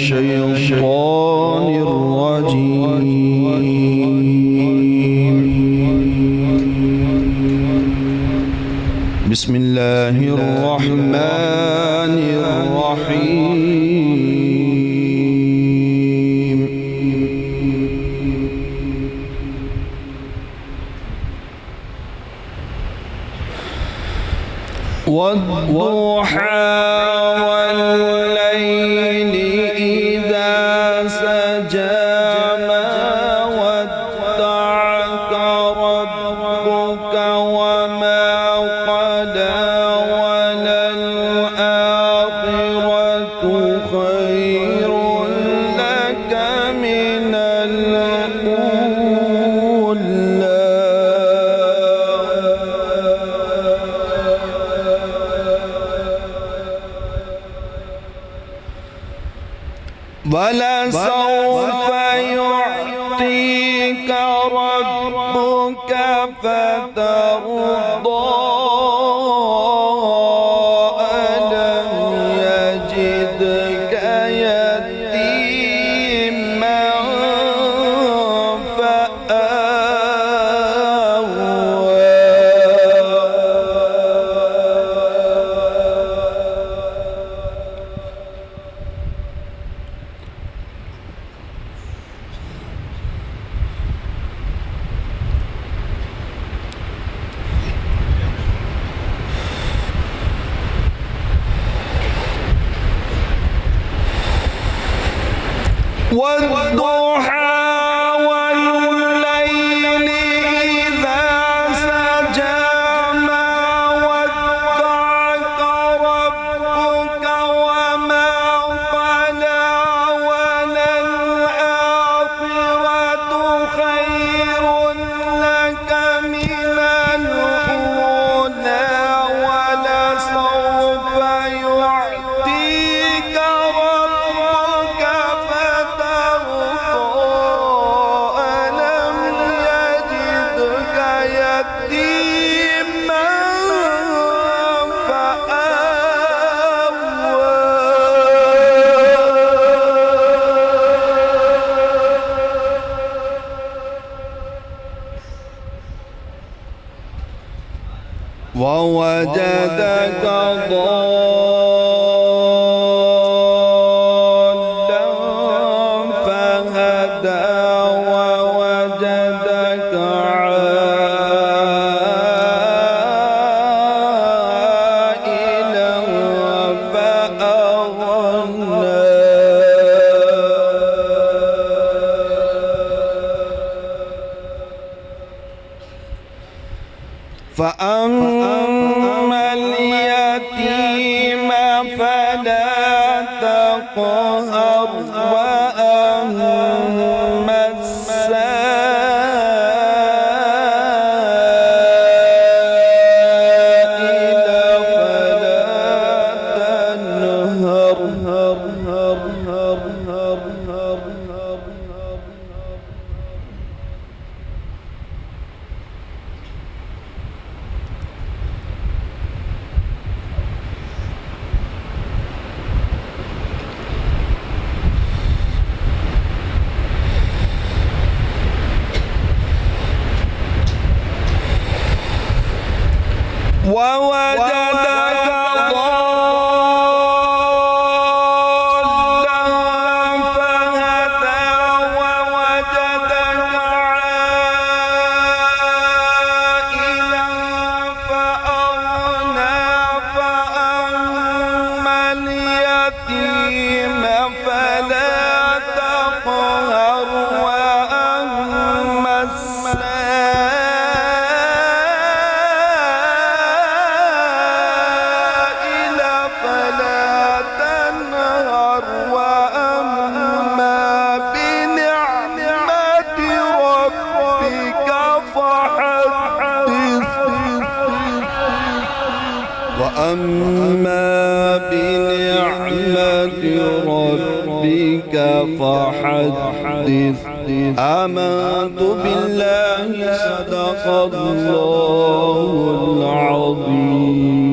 الشيطان الرجيم. بسم الله الرحمن الرحيم. والضحى والليل إذا سجى ما ودعك ربك وما قلى وللآخرة خير لك من الأولى. ولسوف يعطيك ربك فترضى. ألم يجدك يتيما فآوى. والضحى والليل إذا سجى ما ودعك ربك وما قلى وللآخرة خير لك من الأولى. ولسوف يعطيك ربك ووجدك ضالا فهدى ووجدك عائلا فأغنى. فأما اليتيم فلا تقهر وأما السائل فلا تنهر. ووجدك ضالا فهدى ووجدك عائلا فأغنى. فأما اليتيم فلا تقهر وأما وأما بنعمة ربك فحدث. آمنت بالله صدق الله العظيم.